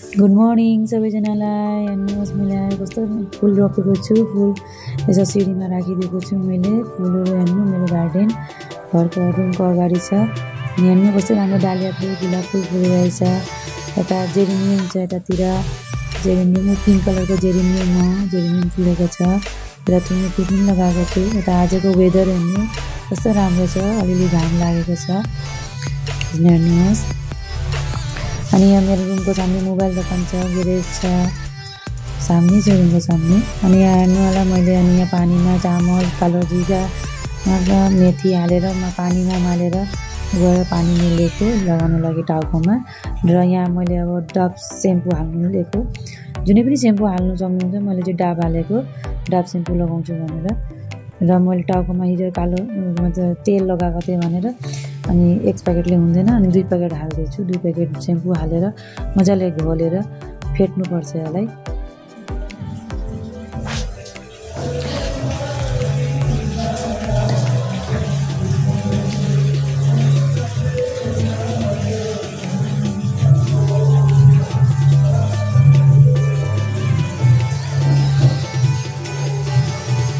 Good morning सबैजनालाई। हेर्नुहोस् मैले कस्तो फुल रोपेको छु। फुल यसो सिँढीमा राखिदिएको छु मैले। फुलहरू हेर्नु मेरो गार्डन घरको रुमको अगाडि छ। हेर्नु कस्तो राम्रो डालिया फुल गुलाब फुल फुलिरहेछ। यता जेरिनियम छ, यतातिर जेरिनियम पिङ्क कलरको जेरिनियम हो, जेरिनियम फुलेको छ। यता तुलसी पनि लगाएको छु। यता आजको वेदर हेर्नु कस्तो राम्रो छ, अलिअलि घाम लागेको छ। हेर्नुहोस्। अनि यहाँ मेरो रुमको सामने मोबाइल दोकान छ, ग्यारेज छ, सामने छ रुमको सामने। अनि यहाँ हेर्नु होला मैले अनि यहाँ पानीमा चामल कालो जिरा मेथी हालेर पानीमा उमालेर गएर पानी मिलेको लगाउनु लागि टाउकोमा। र यहाँ मैले अब डभ सेम्पू हाल्नु लिएको। जुनै पनि सेम्पू हाल्नु सक्नुहुन्छ, मैले चाहिँ डाब हालेको, डाब सेम्पू लगाउँछु भनेर। र मैले टाउकोमा हिजो कालो मतलब तेल लगाएको थिएँ भनेर अनि एक प्याकेटले हुँदैन, अनि 2 प्याकेट हाल्दैछु। 2 प्याकेट सेम्पू हालेर मजाले घोलेर फेट्नुपर्छ यसलाई।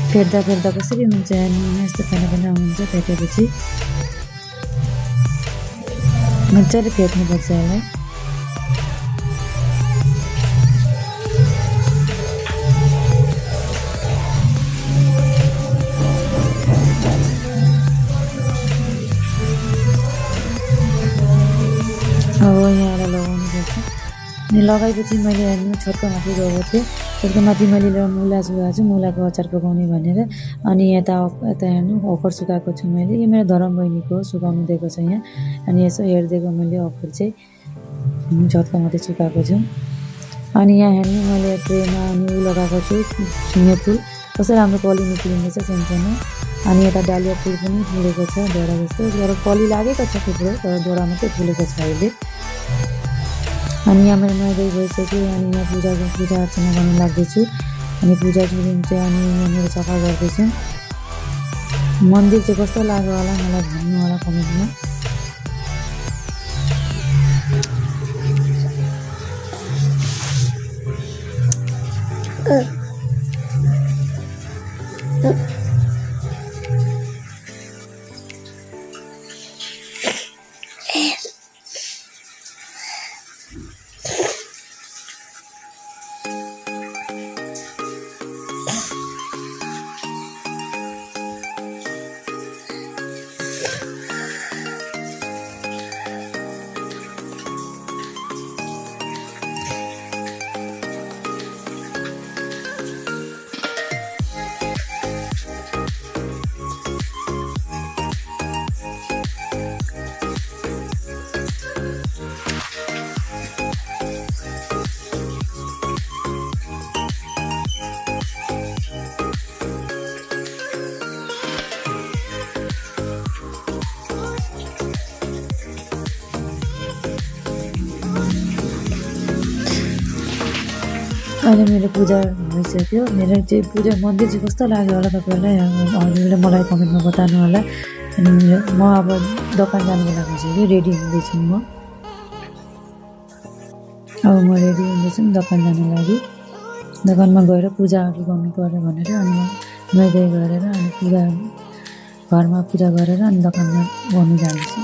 फेर्दा फेर्दा कसरी हुन्छ हेर्नु, यस्तो खाना हुन्छ। फेटेपछि मजाले फेट्नुपर्छ यसलाई। अब यहाँलाई लगाउनुपर्छ। अनि लगाएपछि मैले हेर्नु छतको माथि गएको थिएँ। छतको माथि मैले मुला सुकाएको छु, मुलाको अचार पकाउने भनेर। अनि यता हेर्नु अफर सुकाएको छु मैले। यो मेरो धरम बहिनीको सुकाउनु दिएको छ यहाँ। अनि यसो हेरिदिएको मैले अफर चाहिँ छतको माथि सुकाएको छु। अनि यहाँ हेर्नु मैले ट्रेमा अनि लगाएको छु झिङ्गे फुल, कस्तो राम्रो कली निक्लिँदैछ सानसानो। अनि यता डालिया फुल पनि फुलेको छ डोरा जस्तो। तर कली लागेको छ थुप्रो, तर डोरा मात्रै फुलेको छ अहिले। अनि यहाँ मैले नुहाइधुवाइ भइसक्यो। अनि यहाँ पूजा अर्चना गर्नु लाग्दैछु। अनि पूजा दिन चाहिँ अनि यहाँनिर सफा गर्दैछु। मन्दिर चाहिँ कस्तो लाग्यो होला मलाई भन्नु होला कमेन्टमा। अहिले मेरो पूजा भइसक्यो। मेरो चाहिँ पूजा मन्दिर चाहिँ कस्तो लाग्यो होला तपाईँहरूलाई, हजुरले मलाई कमेन्टमा बताउनु होला। अनि म अब दोकान जानुको लागि चाहिँ रेडी हुँदैछु। अब म रेडी हुँदैछु दोकान जानु लागि। दोकानमा गएर पूजाहरू गर्नु पर्यो भनेर अनि म नुहाइधुवाइ गरेर अनि घरमा पूजा गरेर अनि दोकानमा गर्नु जान्छु।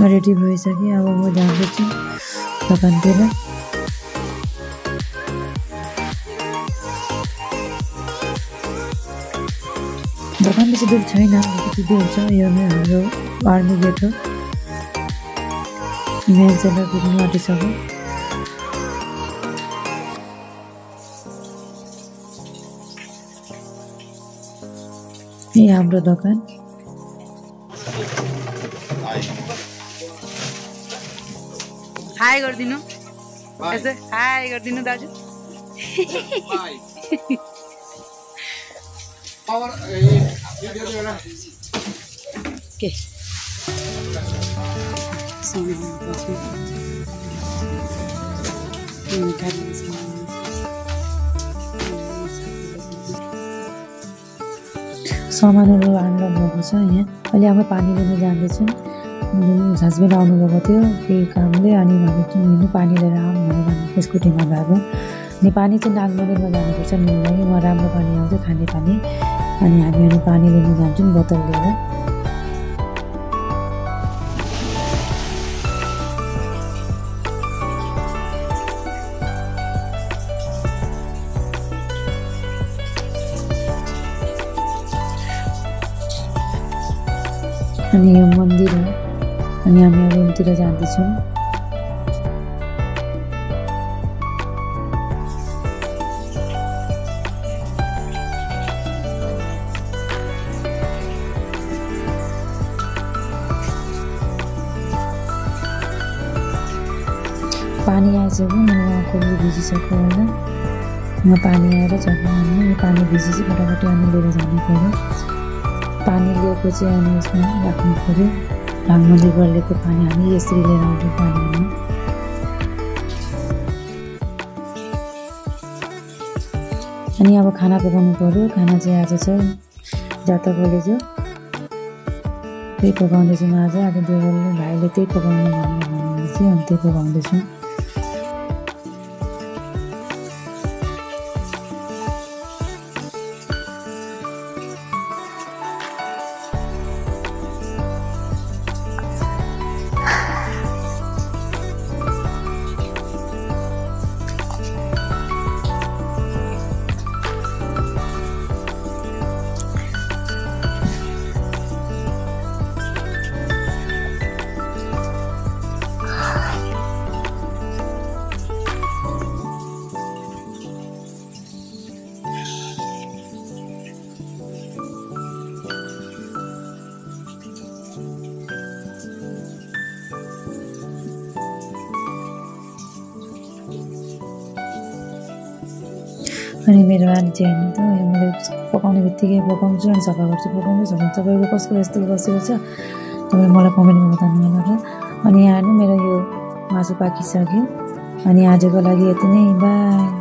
रेडी भइसक्यो। अब म जाँदैछु दोकानतिर। दोकान बेसी दूर छैन, अलिकति दूर छ। यो नै हाम्रो आर्मी गेट हो। मेन सेन्टर पुग्नु आँटिसक्यो। ये हाम्रो दोकान। हाई गरिदिनु यसो हाई गरिदिनु दाजु के सामानहरू अनलक भएको छ यहाँ अहिले अब पानी लिन जाँदैछौँ हस्बेन्ड आउनुभएको थियो केही कामले अनि हिँड्नु पानी लिएर आउँ भनेर स्कुटीमा गएको अनि पानी चाहिँ नागमन्दिरमा जानुपर्छ नुहाउनुको लागि वहाँ राम्रो पानी आउँछ खाने पानी अनि हामीहरू पानी लिन जान्छौँ बोतल लिएर अनि यो मन्दिर हो अनि हामी अब रुमतिर जाँदैछौँ पानी आइसक्यो उहाँको भिजिसक्यो होला यहाँ पानी आएर झन् यो पानी भिजेपछि फटाफट अनि लिएर जानु पऱ्यो पानी लिएको चाहिँ अनि यसमा राख्नु पऱ्यो नागमन्दिरबाट लिएको पानी हामी यसरी लिएर आउँछौँ पानी अनि अब खाना पकाउनु पऱ्यो खाना चाहिँ आज छ जातकले जो त्यही पकाउँदैछौँ आज देवरले भाइले त्यही पकाउनु भन्नुहुँदै थियो अनि त्यही पकाउँदैछौँ अनि मेरो आन्टी होइन त मैले पकाउने बित्तिकै पकाउँछु अनि सफा गर्छु पकाउँछु तपाईँको कसको यस्तो बसेको छ तपाईँ मलाई कमेन्टमा बताउनु होला र अनि यहाँ हेर्नु मेरो यो मासु पाकिसक्यो अनि आजको लागि यति नै बाई।